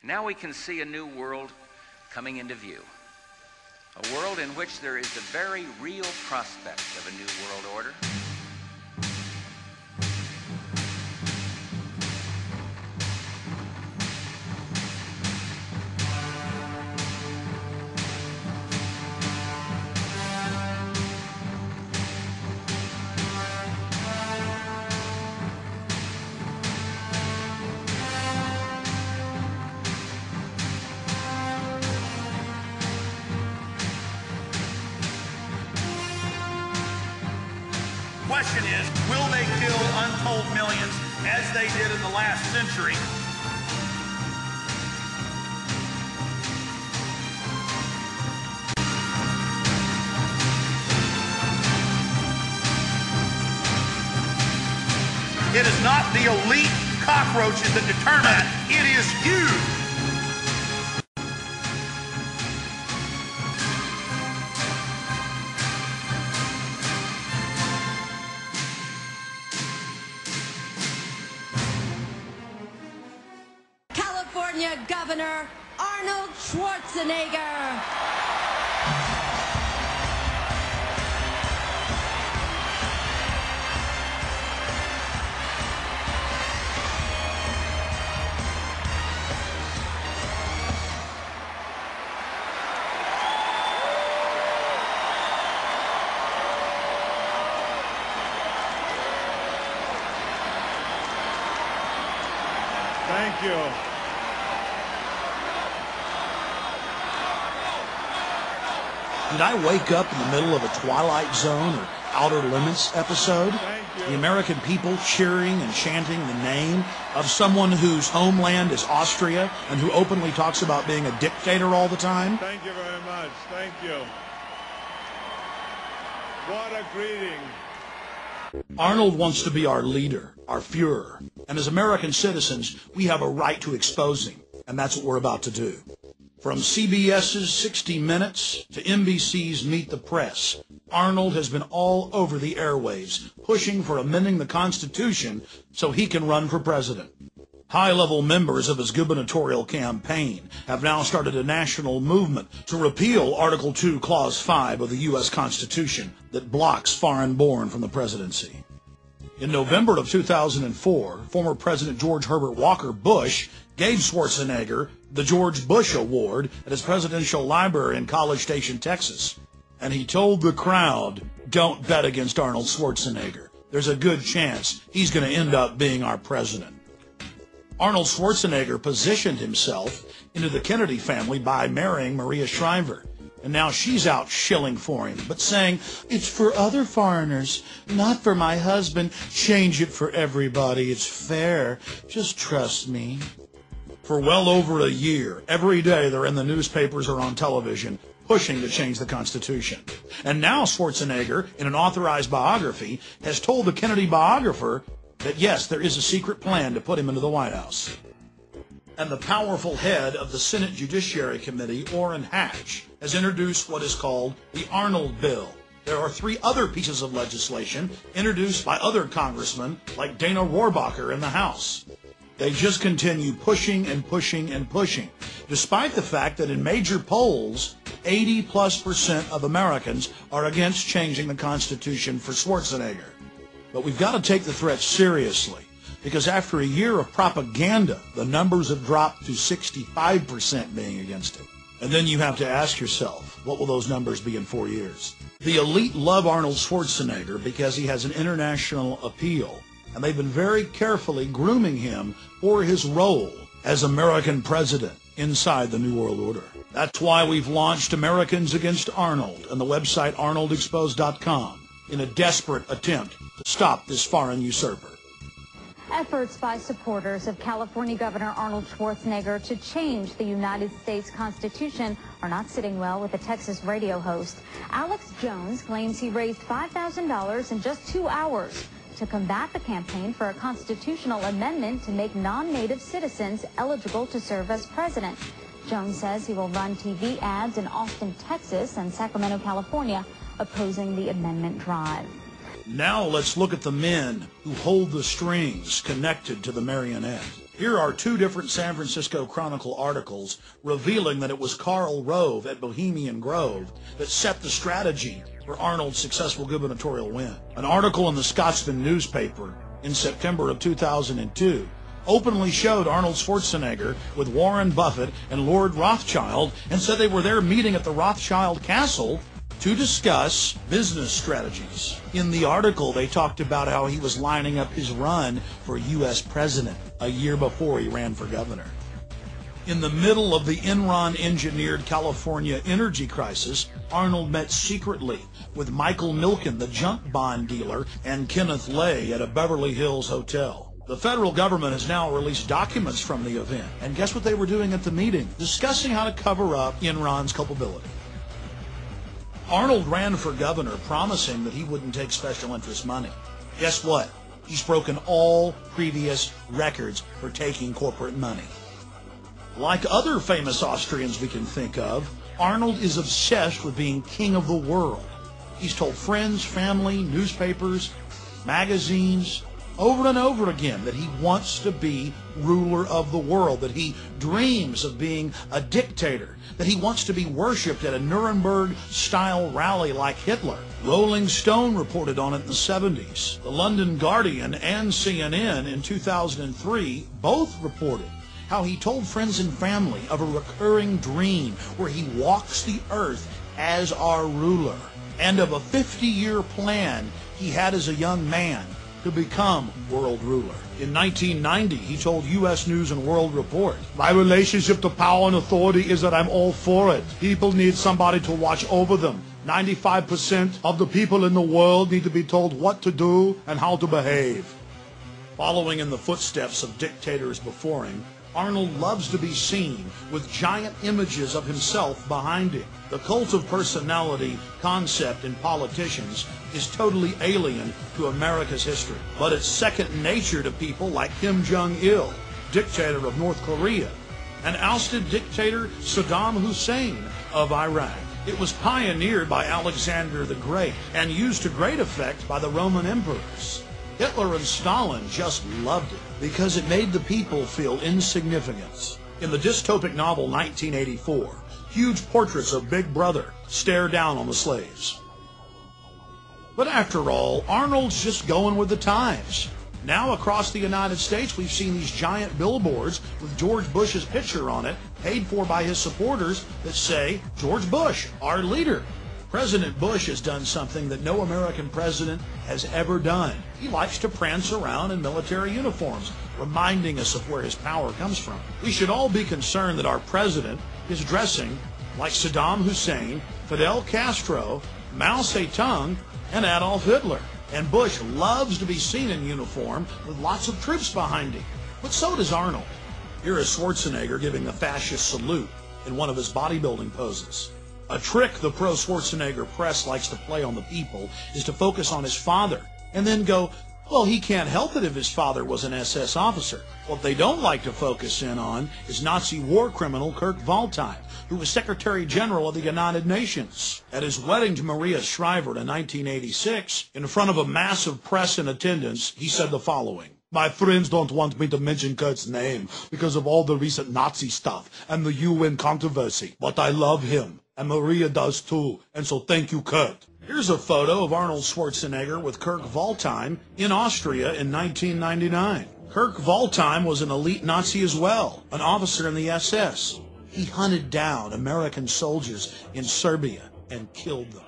Now we can see a new world coming into view. A world in which there is the very real prospect of a new world order. Question is, will they kill untold millions as they did in the last century? It is not the elite cockroaches that determine that. It is you. California Governor Arnold Schwarzenegger. Thank you. Did I wake up in the middle of a Twilight Zone or Outer Limits episode? The American people cheering and chanting the name of someone whose homeland is Austria and who openly talks about being a dictator all the time? Thank you very much. Thank you. What a greeting. Arnold wants to be our leader, our Führer. And as American citizens, we have a right to expose him. And that's what we're about to do. From CBS's 60 Minutes to NBC's Meet the Press, Arnold has been all over the airwaves, pushing for amending the Constitution so he can run for president. High-level members of his gubernatorial campaign have now started a national movement to repeal Article 2, Clause 5 of the U.S. Constitution that blocks foreign-born from the presidency. In November of 2004, former President George Herbert Walker Bush gave Schwarzenegger the George Bush Award at his presidential library in College Station, Texas. And he told the crowd, don't bet against Arnold Schwarzenegger. There's a good chance he's going to end up being our president. Arnold Schwarzenegger positioned himself into the Kennedy family by marrying Maria Shriver. And now she's out shilling for him, but saying, it's for other foreigners, not for my husband. Change it for everybody. It's fair. Just trust me. For well over a year, every day they're in the newspapers or on television pushing to change the Constitution. And now Schwarzenegger, in an authorized biography, has told the Kennedy biographer that yes, there is a secret plan to put him into the White House. And the powerful head of the Senate Judiciary Committee, Orrin Hatch, has introduced what is called the Arnold Bill. There are 3 other pieces of legislation introduced by other congressmen like Dana Rohrabacher in the House. They just continue pushing and pushing and pushing, despite the fact that in major polls, 80+% of Americans are against changing the Constitution for Schwarzenegger. But we've got to take the threat seriously, because after a year of propaganda, the numbers have dropped to 65% being against it. And then you have to ask yourself, what will those numbers be in 4 years? The elite love Arnold Schwarzenegger because he has an international appeal, and they've been very carefully grooming him for his role as American president inside the New World Order. That's why we've launched Americans Against Arnold and the website arnoldexposed.com in a desperate attempt to stop this foreign usurper. Efforts by supporters of California Governor Arnold Schwarzenegger to change the United States Constitution are not sitting well with the Texas radio host. Alex Jones claims he raised $5,000 in just 2 hours to combat the campaign for a constitutional amendment to make non-native citizens eligible to serve as president. Jones says he will run TV ads in Austin, Texas and Sacramento, California, opposing the amendment drive. Now let's look at the men who hold the strings connected to the marionette. Here are two different San Francisco Chronicle articles revealing that it was Karl Rove at Bohemian Grove that set the strategy for Arnold's successful gubernatorial win. An article in the Scotsman newspaper in September of 2002 openly showed Arnold Schwarzenegger with Warren Buffett and Lord Rothschild and said they were there meeting at the Rothschild Castle to discuss business strategies. In the article, they talked about how he was lining up his run for U.S. president a year before he ran for governor. In the middle of the Enron-engineered California energy crisis, Arnold met secretly with Michael Milken, the junk bond dealer, and Kenneth Lay at a Beverly Hills hotel. The federal government has now released documents from the event, and guess what they were doing at the meeting? Discussing how to cover up Enron's culpability. Arnold ran for governor promising that he wouldn't take special interest money. Guess what? He's broken all previous records for taking corporate money. Like other famous Austrians we can think of, Arnold is obsessed with being king of the world. He's told friends, family, newspapers, magazines, over and over again that he wants to be ruler of the world, that he dreams of being a dictator, that he wants to be worshipped at a Nuremberg-style rally like Hitler. Rolling Stone reported on it in the 70s. The London Guardian and CNN in 2003 both reported how he told friends and family of a recurring dream where he walks the earth as our ruler, and of a 50-year plan he had as a young man to become world ruler. In 1990, he told U.S. News and World Report, "My relationship to power and authority is that I'm all for it. People need somebody to watch over them. 95% of the people in the world need to be told what to do and how to behave." Following in the footsteps of dictators before him, Arnold loves to be seen with giant images of himself behind him. The cult of personality concept in politicians is totally alien to America's history, but it's second nature to people like Kim Jong-il, dictator of North Korea, and ousted dictator Saddam Hussein of Iraq. It was pioneered by Alexander the Great and used to great effect by the Roman emperors. Hitler and Stalin just loved it because it made the people feel insignificant. In the dystopic novel 1984, huge portraits of Big Brother stare down on the slaves. But after all, Arnold's just going with the times. Now across the United States, we've seen these giant billboards with George Bush's picture on it, paid for by his supporters, that say, "George Bush, our leader." President Bush has done something that no American president has ever done. He likes to prance around in military uniforms, reminding us of where his power comes from. We should all be concerned that our president is dressing like Saddam Hussein, Fidel Castro, Mao Zedong, and Adolf Hitler. And Bush loves to be seen in uniform with lots of troops behind him. But so does Arnold. Here is Schwarzenegger giving the fascist salute in one of his bodybuilding poses. A trick the pro-Schwarzenegger press likes to play on the people is to focus on his father and then go, well, he can't help it if his father was an SS officer. What they don't like to focus in on is Nazi war criminal Kurt Waldheim, who was Secretary General of the United Nations. At his wedding to Maria Shriver in 1986, in front of a massive press in attendance, he said the following: "My friends don't want me to mention Kurt's name because of all the recent Nazi stuff and the UN controversy, but I love him. And Maria does too, and so thank you, Kurt." Here's a photo of Arnold Schwarzenegger with Kurt Waldheim in Austria in 1999. Kurt Waldheim was an elite Nazi as well, an officer in the SS. He hunted down American soldiers in Serbia and killed them.